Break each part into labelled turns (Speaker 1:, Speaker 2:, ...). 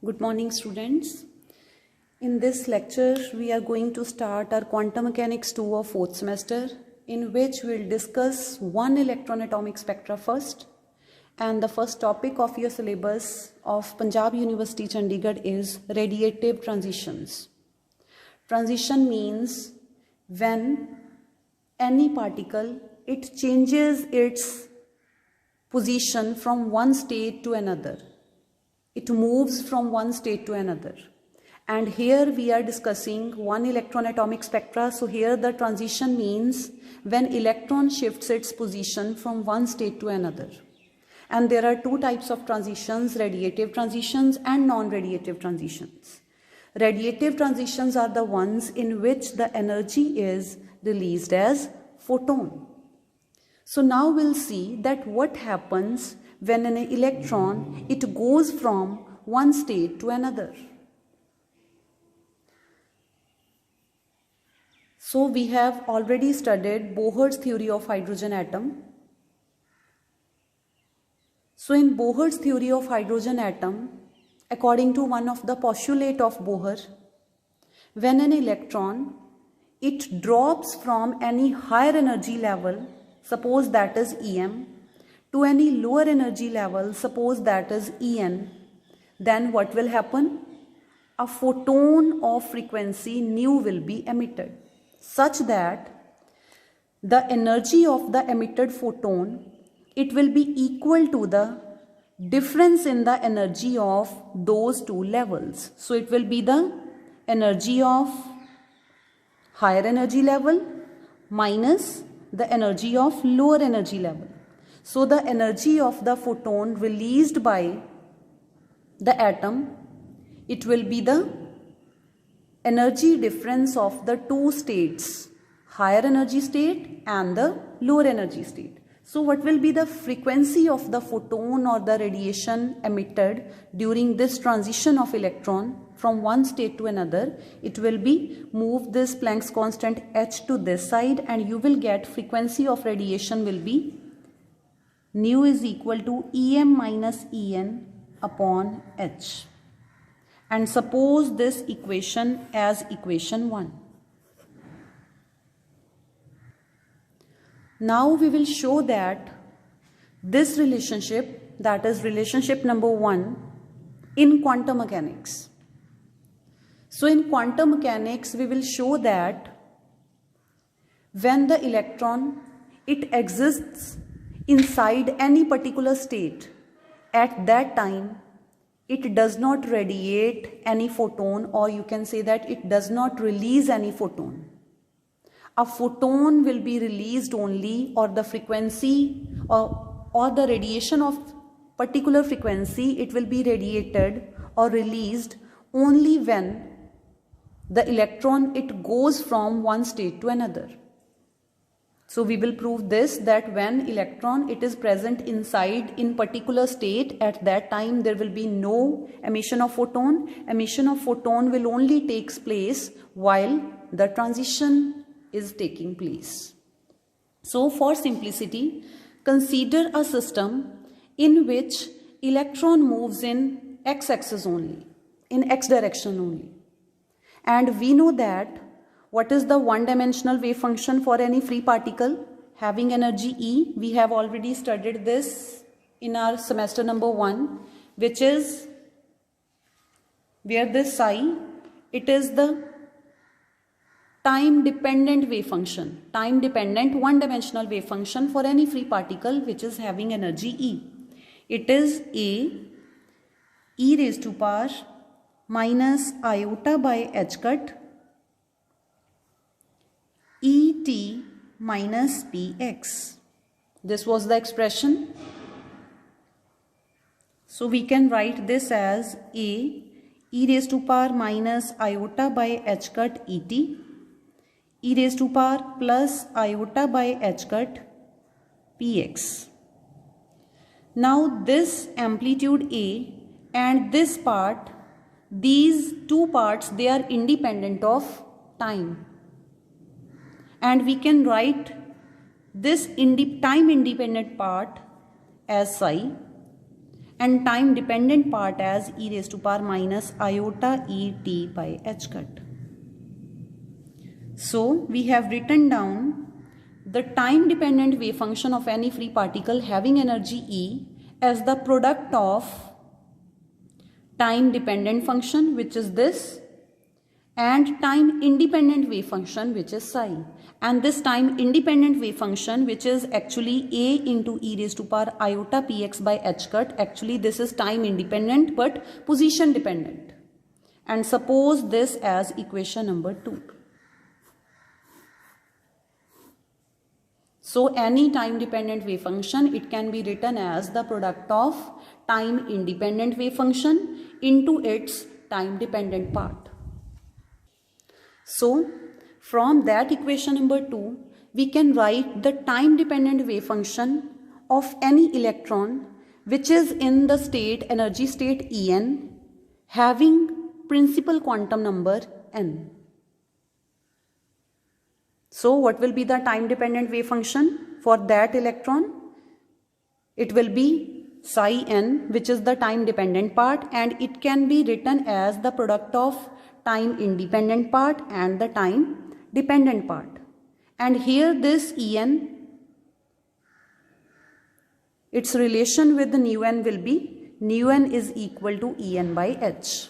Speaker 1: Good morning, students. In this lecture, we are going to start our Quantum Mechanics 2 of 4th semester, in which we will discuss one electron atomic spectra first. And the first topic of your syllabus of Punjab University Chandigarh is radiative transitions. Transition means when any particle, it changes its position from one state to another. It moves from one state to another. And here we are discussing one electron atomic spectra. So here the transition means when electron shifts its position from one state to another. And there are two types of transitions, radiative transitions and non-radiative transitions. Radiative transitions are the ones in which the energy is released as photon. So now we'll see that what happens when an electron, it goes from one state to another. So we have already studied Bohr's theory of hydrogen atom. So in Bohr's theory of hydrogen atom, according to one of the postulate of Bohr, when an electron, it drops from any higher energy level, suppose that is Em, to any lower energy level, suppose that is En, then what will happen? A photon of frequency nu will be emitted, such that the energy of the emitted photon, it will be equal to the difference in the energy of those two levels. So it will be the energy of higher energy level minus the energy of lower energy level. So the energy of the photon released by the atom, it will be the energy difference of the two states, higher energy state and the lower energy state. So what will be the frequency of the photon or the radiation emitted during this transition of electron from one state to another? It will be move this Planck's constant h to this side, and you will get frequency of radiation will be nu is equal to Em minus En upon h. And suppose this equation as equation 1. Now we will show that this relationship, that is relationship number 1 in quantum mechanics. So in quantum mechanics, we will show that when the electron, it exists inside any particular state, at that time, it does not radiate any photon, or you can say that it does not release any photon. A photon will be released only, or the frequency or the radiation of particular frequency, it will be radiated or released only when the electron, it goes from one state to another. So we will prove this, that when electron, it is present inside in particular state, at that time there will be no emission of photon. Emission of photon will only takes place while the transition is taking place. So for simplicity, consider a system in which electron moves in x-axis only, in x direction only. And we know that what is the one-dimensional wave function for any free particle having energy E? We have already studied this in our semester number 1, which is where this psi, it is the time-dependent wave function, time-dependent one-dimensional wave function for any free particle which is having energy E. It is A e raised to power minus iota by h cut Et minus px. This was the expression. So we can write this as A e raised to power minus iota by h cut Et, e raised to power plus iota by h cut px. Now this amplitude A and this part, these two parts, they are independent of time. And we can write this time independent part as psi, and time dependent part as e raised to power minus iota e t by h cut. So we have written down the time dependent wave function of any free particle having energy E as the product of time dependent function, which is this, and time independent wave function, which is psi. And this time independent wave function, which is actually a into e raised to power iota px by h cut, actually this is time independent but position dependent. And suppose this as equation number 2. So any time dependent wave function, it can be written as the product of time independent wave function into its time dependent part. So from that equation number 2, we can write the time dependent wave function of any electron which is in the state, energy state En, having principal quantum number n. So what will be the time dependent wave function for that electron? It will be psi n, which is the time dependent part, and it can be written as the product of time independent part and the time dependent part. And here this En, its relation with the nu n will be nu n is equal to En by h.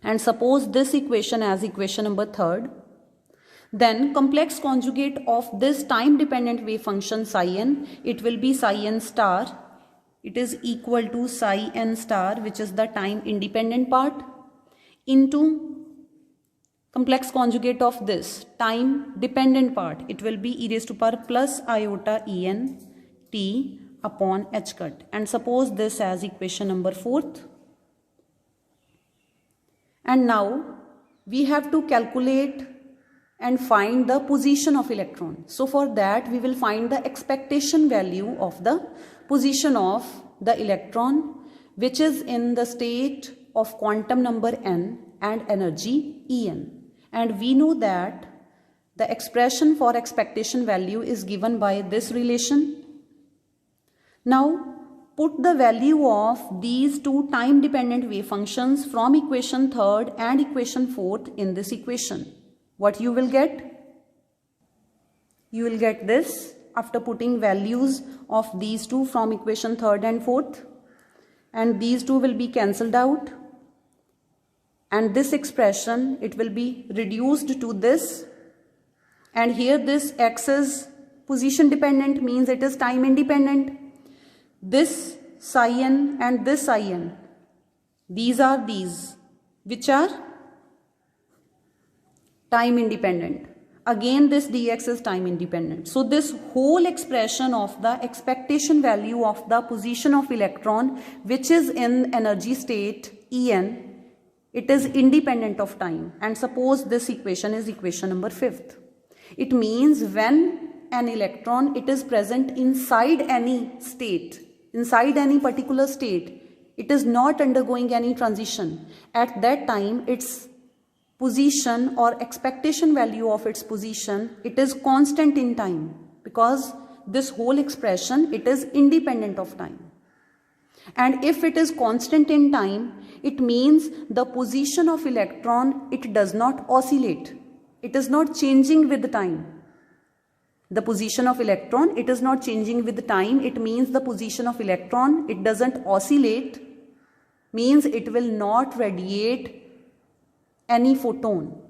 Speaker 1: And suppose this equation as equation number 3, then complex conjugate of this time dependent wave function psi n, it will be psi n star. It is equal to psi n star, which is the time independent part, into complex conjugate of this time dependent part. It will be e raised to power plus iota En t upon h cut. And suppose this as equation number 4. And now we have to calculate and find the position of electron. So for that we will find the expectation value of the position of the electron which is in the state of quantum number n and energy En. And we know that the expression for expectation value is given by this relation. Now put the value of these two time dependent wave functions from equation 3rd and equation 4th in this equation. What you will get? You will get this after putting values of these two from equation 3rd and 4th, and these two will be cancelled out, and this expression, it will be reduced to this, and here this x is position dependent, means it is time independent. This psi n and this psi n, these are these which are time independent. Again this dx is time independent. So this whole expression of the expectation value of the position of electron which is in energy state En, it is independent of time. And suppose this equation is equation number 5th. It means when an electron, it is present inside any state, inside any particular state, it is not undergoing any transition. At that time its position or expectation value of its position, it is constant in time, because this whole expression, it is independent of time. And if it is constant in time, it means the position of electron, it does not oscillate. It is not changing with the time. The position of electron, it is not changing with the time. It means the position of electron, it doesn't oscillate, means it will not radiate any photon.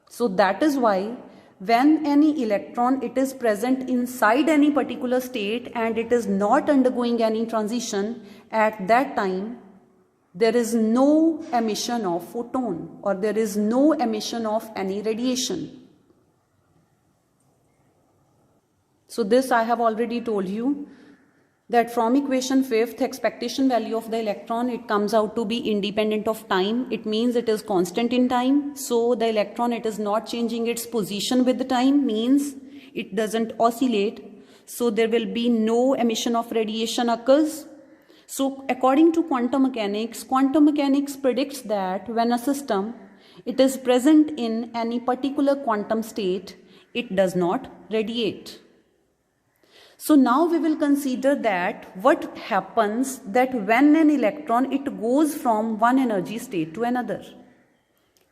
Speaker 1: So that is why when any electron, it is present inside any particular state and it is not undergoing any transition, at that time there is no emission of photon or there is no emission of any radiation. So this I have already told you that from equation 5th, expectation value of the electron, it comes out to be independent of time. It means it is constant in time. So the electron, it is not changing its position with the time, means it doesn't oscillate. So there will be no emission of radiation occurs. So according to quantum mechanics predicts that when a system, it is present in any particular quantum state, it does not radiate. So now we will consider that what happens that when an electron, it goes from one energy state to another.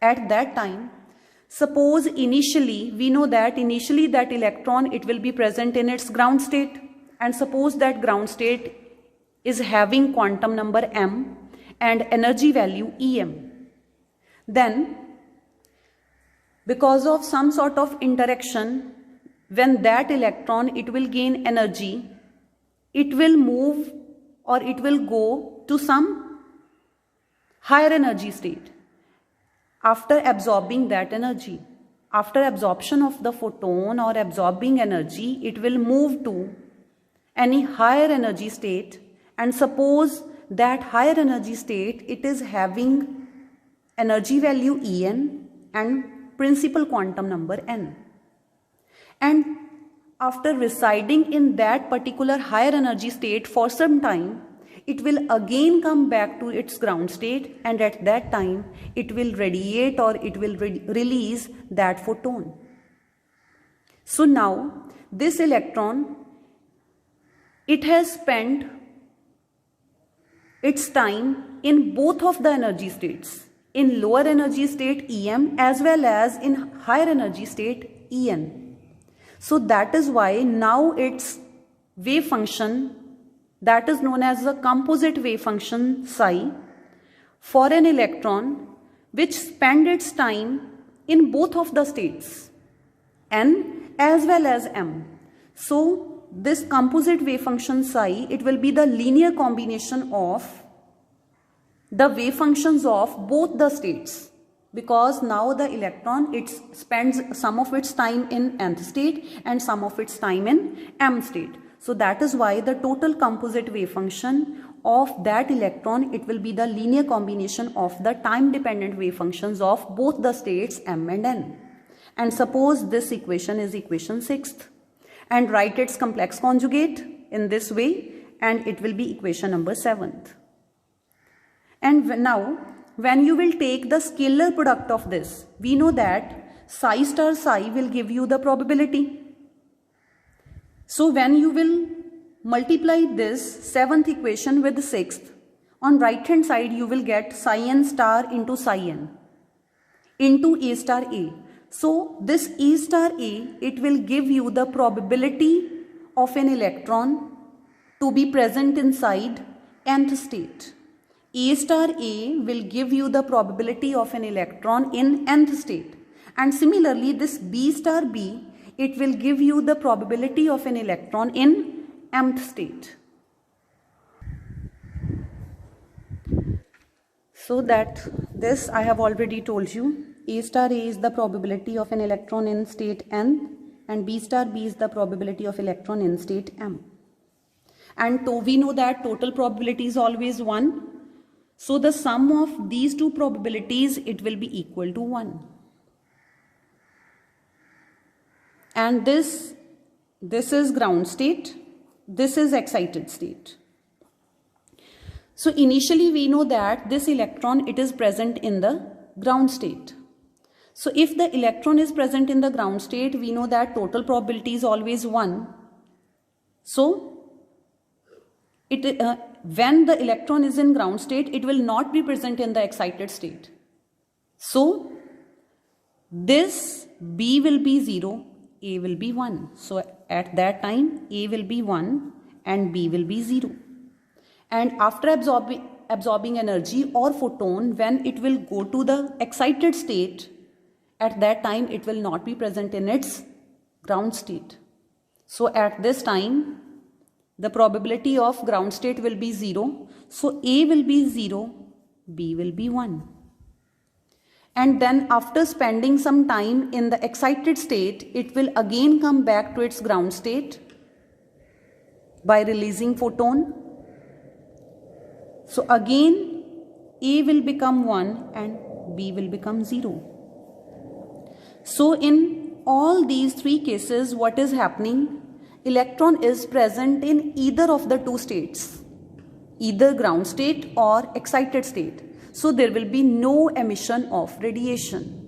Speaker 1: At that time, suppose initially, we know that initially that electron, it will be present in its ground state, and suppose that ground state is having quantum number m and energy value Em. Then, because of some sort of interaction, when that electron, it will gain energy, it will move or it will go to some higher energy state. After absorbing that energy, after absorption of the photon or absorbing energy, it will move to any higher energy state, and suppose that higher energy state, it is having energy value En and principal quantum number n. And after residing in that particular higher energy state for some time, it will again come back to its ground state, and at that time it will radiate or it will release that photon. So now this electron, it has spent its time in both of the energy states, in lower energy state Em as well as in higher energy state En. So that is why now its wave function, that is known as the composite wave function psi, for an electron which spent its time in both of the states, n as well as m. So this composite wave function psi, it will be the linear combination of the wave functions of both the states, because now the electron, it spends some of its time in nth state and some of its time in m state. So that is why the total composite wave function of that electron, it will be the linear combination of the time dependent wave functions of both the states m and n. And suppose this equation is equation 6th, and write its complex conjugate in this way, and it will be equation number 7th. And now when you will take the scalar product of this, we know that psi star psi will give you the probability. So when you will multiply this 7th equation with the 6th, on right hand side you will get psi n star into psi n into A star A. So this A star A, it will give you the probability of an electron to be present inside nth state. A star A will give you the probability of an electron in nth state. And similarly, this B star B, it will give you the probability of an electron in mth state. So that this I have already told you. A star A is the probability of an electron in state n, and B star B is the probability of electron in state m. And we know that total probability is always 1. So the sum of these two probabilities, it will be equal to 1. And this is ground state, this is excited state. So initially we know that this electron, it is present in the ground state. So if the electron is present in the ground state, we know that total probability is always 1. So when the electron is in ground state, it will not be present in the excited state. So this B will be 0, A will be 1. So at that time A will be 1 and B will be 0. And after absorbing energy or photon, when it will go to the excited state, at that time it will not be present in its ground state. So at this time the probability of ground state will be 0. So A will be 0, B will be 1. And then after spending some time in the excited state, it will again come back to its ground state by releasing photon. So again A will become 1 and B will become 0. So in all these three cases, what is happening? Electron is present in either of the two states, either ground state or excited state. So there will be no emission of radiation,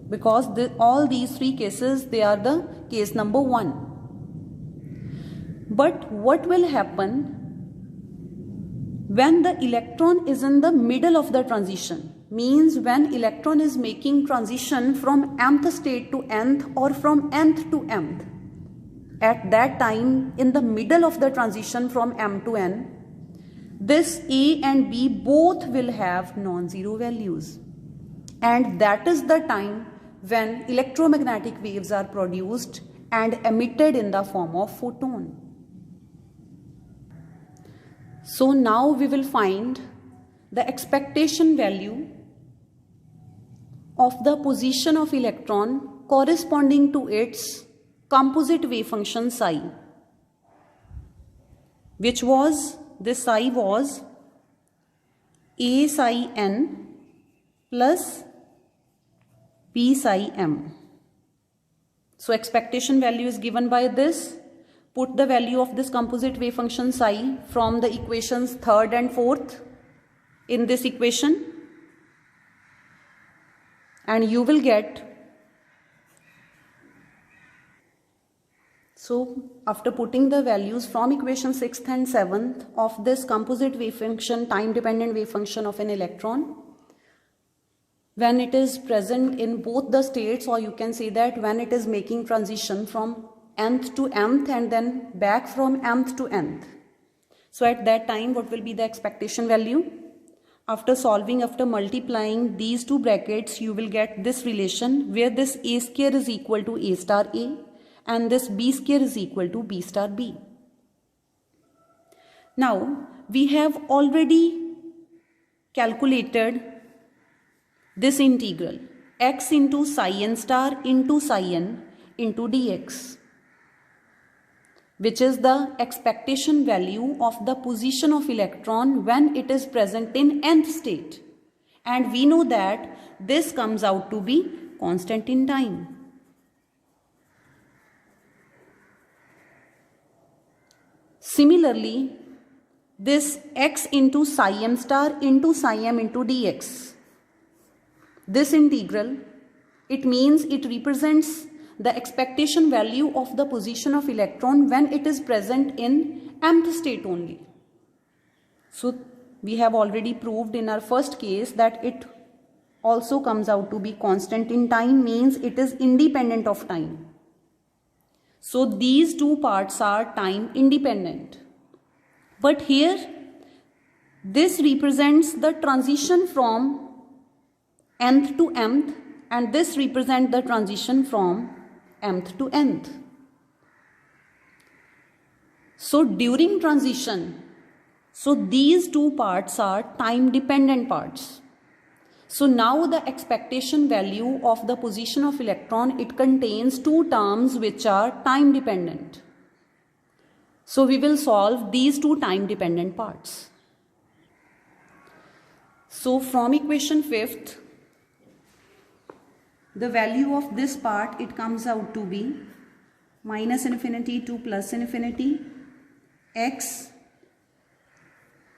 Speaker 1: because all these three cases, they are the case number 1. But what will happen when the electron is in the middle of the transition? Means when electron is making transition from mth state to nth or from nth to mth. At that time, in the middle of the transition from m to n, this A and B both will have non-zero values. And that is the time when electromagnetic waves are produced and emitted in the form of photon. So now we will find the expectation value of the position of electron corresponding to its composite wave function psi, which was, this psi was A psi n plus P psi m. So expectation value is given by this. Put the value of this composite wave function psi from the equations 3rd and 4th in this equation, and you will get, so after putting the values from equation 6th and 7th of this composite wave function, time dependent wave function of an electron, when it is present in both the states, or you can say that when it is making transition from nth to mth and then back from mth to nth. So at that time, what will be the expectation value? After solving, after multiplying these two brackets, you will get this relation where this A square is equal to A star A and this B square is equal to B star B. Now, we have already calculated this integral x into psi n star into psi n into dx, which is the expectation value of the position of electron when it is present in nth state. And we know that this comes out to be constant in time. Similarly, this x into psi m star into psi m into dx, this integral, it means it represents the expectation value of the position of electron when it is present in mth state only. So we have already proved in our first case that it also comes out to be constant in time, means it is independent of time. So these two parts are time independent. But here this represents the transition from nth to mth, and this represents the transition from mth to nth. So during transition, so these two parts are time dependent parts. So now the expectation value of the position of electron, it contains two terms which are time dependent. So we will solve these two time dependent parts. So from equation 5th, the value of this part, it comes out to be minus infinity to plus infinity x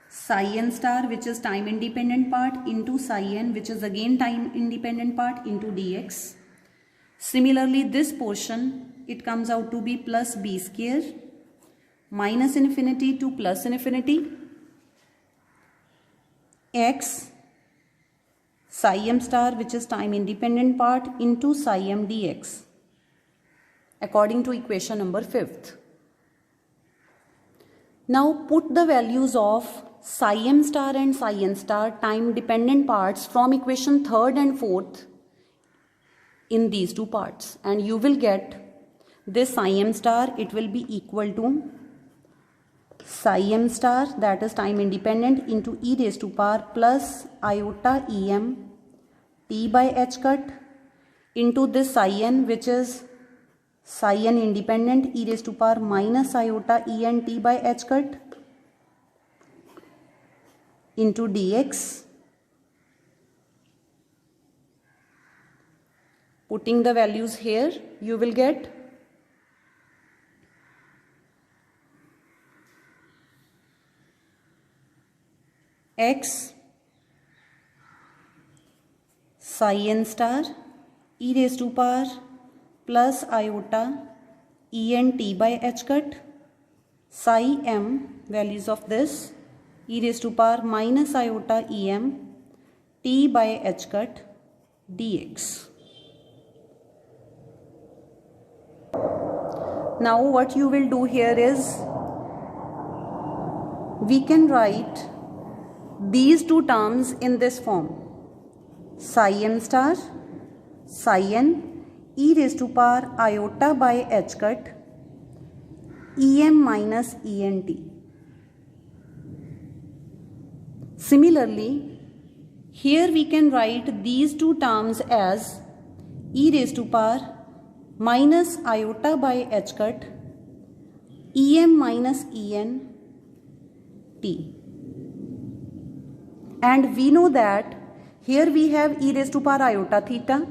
Speaker 1: psi n star, which is time independent part, into psi n, which is again time independent part, into dx. Similarly, this portion, it comes out to be plus b square minus infinity to plus infinity x psi m star, which is time independent part, into psi m dx, according to equation number 5th. Now put the values of psi m star and psi n star, time dependent parts, from equation 3rd and 4th in these two parts, and you will get this psi m star, it will be equal to psi m star, that is time independent, into e raised to power plus iota em t by h cut, into this psi n, which is psi n independent, e raised to power minus iota en t by h cut, into dx. Putting the values here, you will get x psi n star e raised to power plus iota en t by h cut psi m, values of this, e raised to power minus iota em t by h cut dx. Now what you will do here is, we can write these two terms in this form: psi m star, psi n, e raised to power iota by h cut em minus ent. Similarly, here we can write these two terms as e raised to power minus iota by h cut em minus en t. And we know that here we have e raised to power iota theta.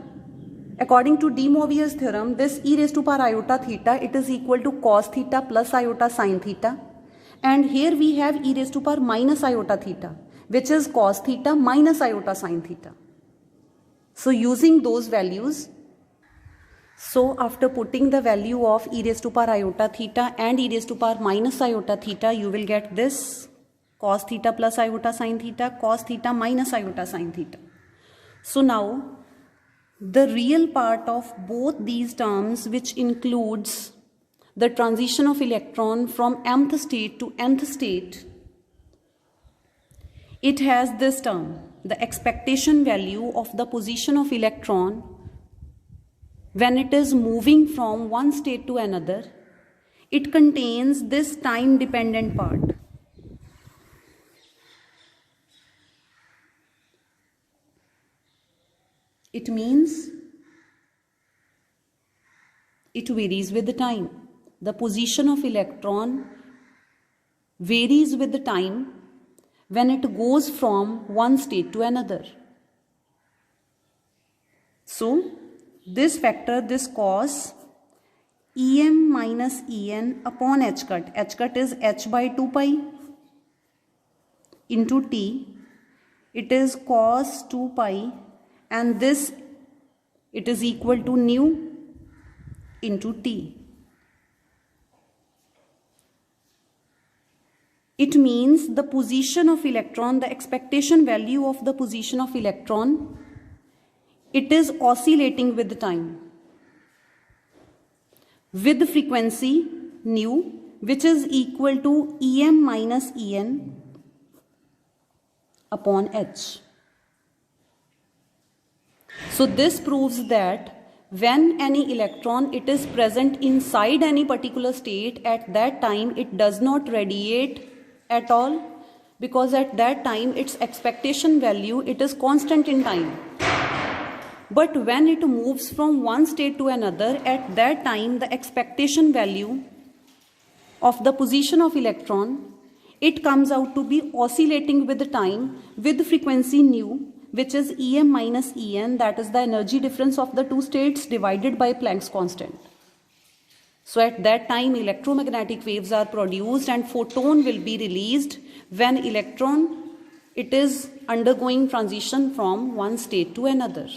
Speaker 1: According to De Moivre's theorem, this e raised to power iota theta, it is equal to cos theta plus iota sin theta. And here we have e raised to power minus iota theta, which is cos theta minus iota sin theta. So using those values, so after putting the value of e raised to power iota theta and e raised to power minus iota theta, you will get this: cos theta plus iota sin theta, cos theta minus iota sin theta. So now the real part of both these terms, which includes the transition of electron from mth state to nth state, it has this term, the expectation value of the position of electron when it is moving from one state to another. It contains this time dependent part. It means it varies with the time. The position of electron varies with the time when it goes from one state to another. So this factor, this cos em minus en upon h cut is h by 2 pi into t, it is cos 2 pi, and this, it is equal to nu into t. It means the position of electron, the expectation value of the position of electron, it is oscillating with the time, with the frequency nu, which is equal to em minus en upon h. So this proves that when any electron, it is present inside any particular state, at that time it does not radiate at all, because at that time its expectation value, it is constant in time. But when it moves from one state to another, at that time the expectation value of the position of electron, it comes out to be oscillating with the time with the frequency nu, which is em minus en, that is the energy difference of the two states divided by Planck's constant. So at that time electromagnetic waves are produced and photon will be released when electron, it is undergoing transition from one state to another.